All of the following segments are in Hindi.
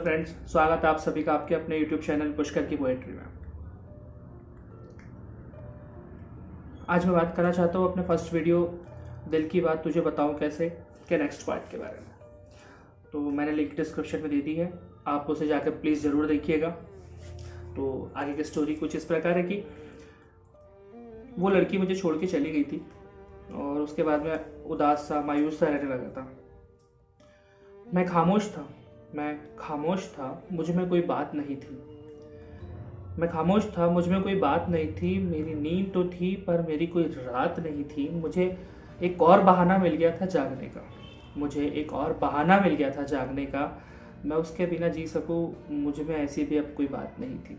फ्रेंड्स, स्वागत है आप सभी का आपके अपने यूट्यूब चैनल पुष्कर की पोएट्री में। आज मैं बात करना चाहता हूँ अपने फर्स्ट वीडियो दिल की बात तुझे बताऊँ कैसे के नेक्स्ट पार्ट के बारे में। तो मैंने लिंक डिस्क्रिप्शन में दे दी है, आप उसे जाकर प्लीज़ ज़रूर देखिएगा। तो आगे की स्टोरी कुछ इस प्रकार है कि वो लड़की मुझे छोड़ के चली गई थी और उसके बाद मैं उदास सा मायूस सा रहने लगा था। मैं खामोश था, मुझ में कोई बात नहीं थी। मैं खामोश था, मुझ में कोई बात नहीं थी। मेरी नींद तो थी पर मेरी कोई रात नहीं थी। मुझे एक और बहाना मिल गया था जागने का। मैं उसके बिना जी सकूं, मुझ में ऐसी भी अब कोई बात नहीं थी।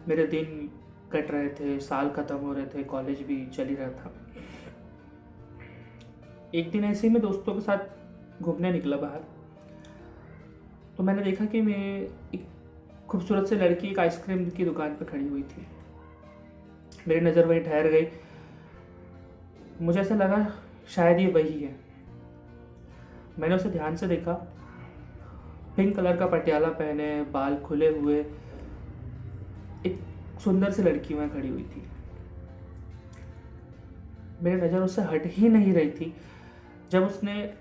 मेरे दिन कट रहे थे, साल खत्म हो रहे थे, कॉलेज भी चल ही रहा था। एक दिन ऐसे ही मैं दोस्तों के साथ घूमने निकला बाहर, तो मैंने देखा कि मैं एक खूबसूरत सी लड़की एक आइसक्रीम की दुकान पर खड़ी हुई थी। मेरी नज़र वहीं ठहर गई। मुझे ऐसा लगा शायद ये वही है। मैंने उसे ध्यान से देखा। पिंक कलर का पटियाला पहने, बाल खुले हुए एक सुंदर सी लड़की वहाँ खड़ी हुई थी। मेरी नज़र उससे हट ही नहीं रही थी। जब उसने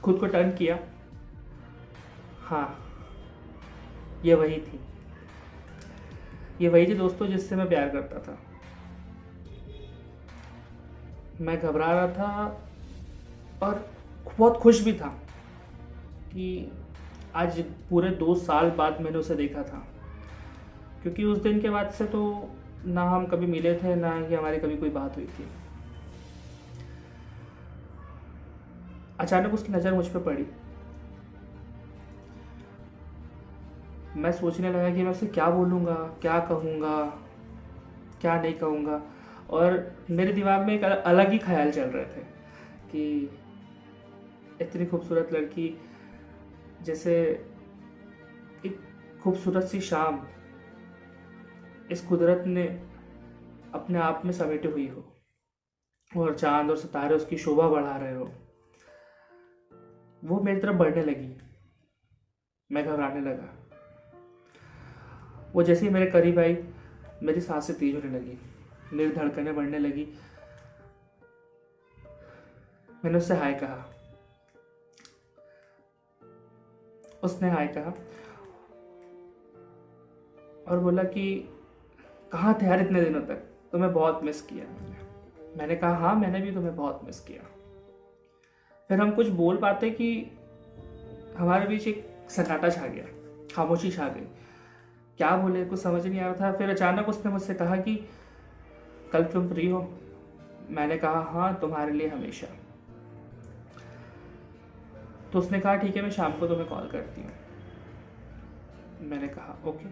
खुद को टर्न किया, हाँ, ये वही थी दोस्तों जिससे मैं प्यार करता था। मैं घबरा रहा था और बहुत खुश भी था कि आज पूरे 2 साल बाद मैंने उसे देखा था, क्योंकि उस दिन के बाद से तो ना हम कभी मिले थे, ना ही हमारी कभी कोई बात हुई थी। अचानक उसकी नज़र मुझ पर पड़ी। मैं सोचने लगा कि मैं उसे क्या बोलूँगा, क्या कहूँगा, क्या नहीं कहूँगा। और मेरे दिमाग में एक अलग ही ख्याल चल रहे थे कि इतनी खूबसूरत लड़की, जैसे एक खूबसूरत सी शाम इस कुदरत ने अपने आप में समेटे हुई हो और चांद और सितारे उसकी शोभा बढ़ा रहे हो। वो मेरी तरफ बढ़ने लगी। मैं घबराने लगा। वो जैसे ही मेरे करीब आई, मेरी सांसें तेज होने लगी, मेरी धड़कनें बढ़ने लगी। मैंने उससे हाय कहा। उसने हाय कहा और बोला कि कहाँ थे यार इतने दिनों तक, तुम्हें बहुत मिस किया। मैंने कहा हाँ, मैंने भी तुम्हें बहुत मिस किया। फिर हम कुछ बोल पाते कि हमारे बीच एक सन्नाटा छा गया, खामोशी छा गई। क्या बोले कुछ समझ नहीं आ रहा था। फिर अचानक उसने मुझसे कहा कि कल तुम फ्री हो? मैंने कहा हाँ, तुम्हारे लिए हमेशा। तो उसने कहा ठीक है, मैं शाम को तुम्हें कॉल करती हूँ। मैंने कहा ओके।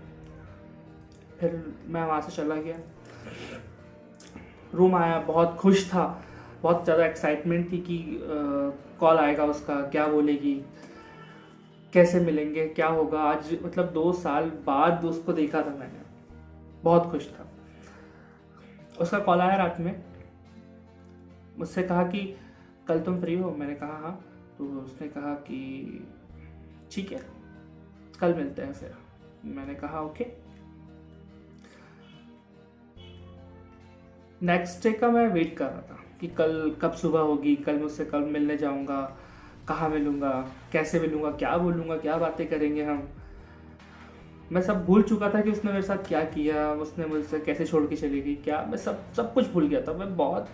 फिर मैं वहाँ से चला गया। रूम आया, बहुत खुश था, बहुत ज़्यादा एक्साइटमेंट थी कि कॉल आएगा उसका, क्या बोलेगी, कैसे मिलेंगे, क्या होगा। आज मतलब 2 साल बाद उसको देखा था मैंने, बहुत खुश था। उसका कॉल आया रात में, मुझसे कहा कि कल तुम फ्री हो? मैंने कहा हाँ। तो उसने कहा कि ठीक है, कल मिलते हैं फिर। मैंने कहा ओके। नेक्स्ट डे का मैं वेट कर रहा था कि कल कब सुबह होगी, कल मैं उससे कब मिलने जाऊंगा, कहाँ मिलूंगा, कैसे मिलूंगा, क्या बोलूंगा, क्या बातें करेंगे हम। मैं सब भूल चुका था कि उसने मेरे साथ क्या किया, उसने मुझसे कैसे छोड़ के चली गई, क्या, मैं सब कुछ भूल गया था। मैं बहुत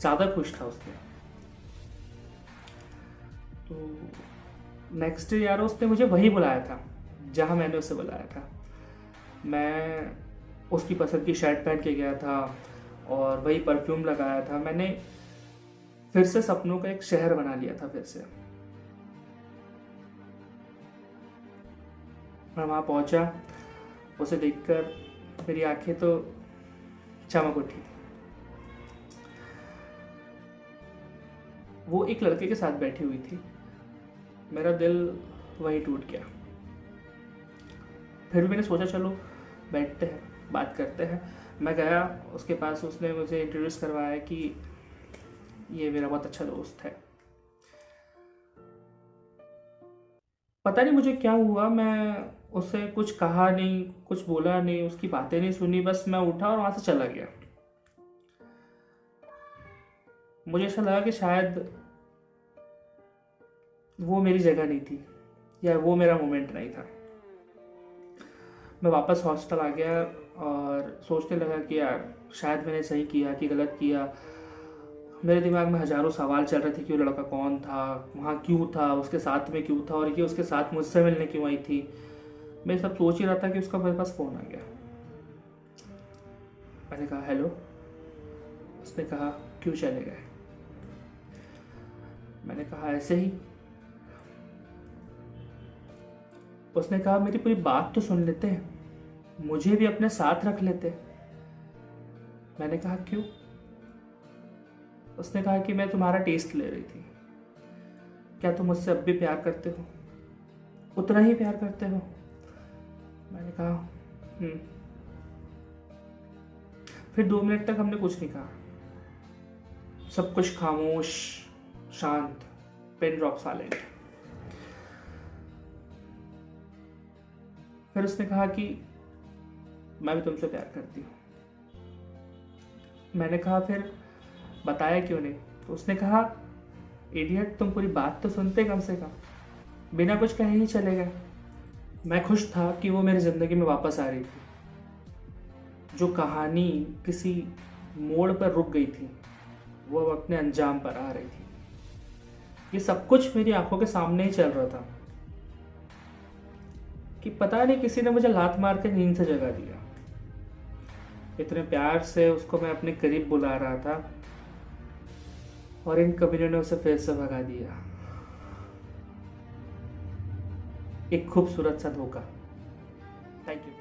ज़्यादा खुश था उससे। तो नेक्स्ट डे यार उसने मुझे वही बुलाया था जहाँ मैंने उसे बुलाया था। मैं उसकी पसंद की शर्ट पहन के गया था और वही परफ्यूम लगाया था। मैंने फिर से सपनों का एक शहर बना लिया था। फिर से मैं वहाँ पहुँचा, उसे देखकर मेरी आंखें तो चमक उठी। वो एक लड़के के साथ बैठी हुई थी। मेरा दिल वहीं टूट गया। फिर भी मैंने सोचा चलो बैठते हैं, बात करते हैं। मैं गया उसके पास, उसने मुझे इंट्रोड्यूस करवाया कि ये मेरा बहुत अच्छा दोस्त है। पता नहीं मुझे क्या हुआ, मैं उससे कुछ कहा नहीं, कुछ बोला नहीं, उसकी बातें नहीं सुनी, बस मैं उठा और वहाँ से चला गया। मुझे ऐसा लगा कि शायद वो मेरी जगह नहीं थी या वो मेरा मोमेंट नहीं था। मैं वापस हॉस्टल आ गया और सोचने लगा कि यार शायद मैंने सही किया कि गलत किया। मेरे दिमाग में हज़ारों सवाल चल रहे थे कि वो लड़का कौन था, वहाँ क्यों था, उसके साथ में क्यों था, और ये उसके साथ मुझसे मिलने क्यों आई थी। मैं सब सोच ही रहा था कि उसका मेरे पास फ़ोन आ गया। मैंने कहा हेलो। उसने कहा क्यों चले गए। मैंने कहा ऐसे ही। उसने कहा मेरी पूरी बात तो सुन लेते, मुझे भी अपने साथ रख लेते। मैंने कहा क्यों। उसने कहा कि मैं तुम्हारा टेस्ट ले रही थी, क्या तुम मुझसे अब भी प्यार करते हो, उतना ही प्यार करते हो। मैंने कहा हम्म। फिर 2 मिनट तक हमने कुछ नहीं कहा, सब कुछ खामोश, शांत, पिन ड्रॉप साइलेंट। फिर उसने कहा कि मैं भी तुमसे प्यार करती हूँ। मैंने कहा फिर बताया क्यों नहीं। तो उसने कहा इडियट, तुम पूरी बात तो सुनते कम से कम, बिना कुछ कहे ही चले गए। मैं खुश था कि वो मेरी ज़िंदगी में वापस आ रही थी। जो कहानी किसी मोड़ पर रुक गई थी वो अब अपने अंजाम पर आ रही थी। ये सब कुछ मेरी आंखों के सामने ही चल रहा था कि पता नहीं किसी ने मुझे लात मार के नींद से जगा दिया। इतने प्यार से उसको मैं अपने करीब बुला रहा था और इन कमीनों ने उसे फिर से भगा दिया। एक खूबसूरत सा धोखा। Thank you.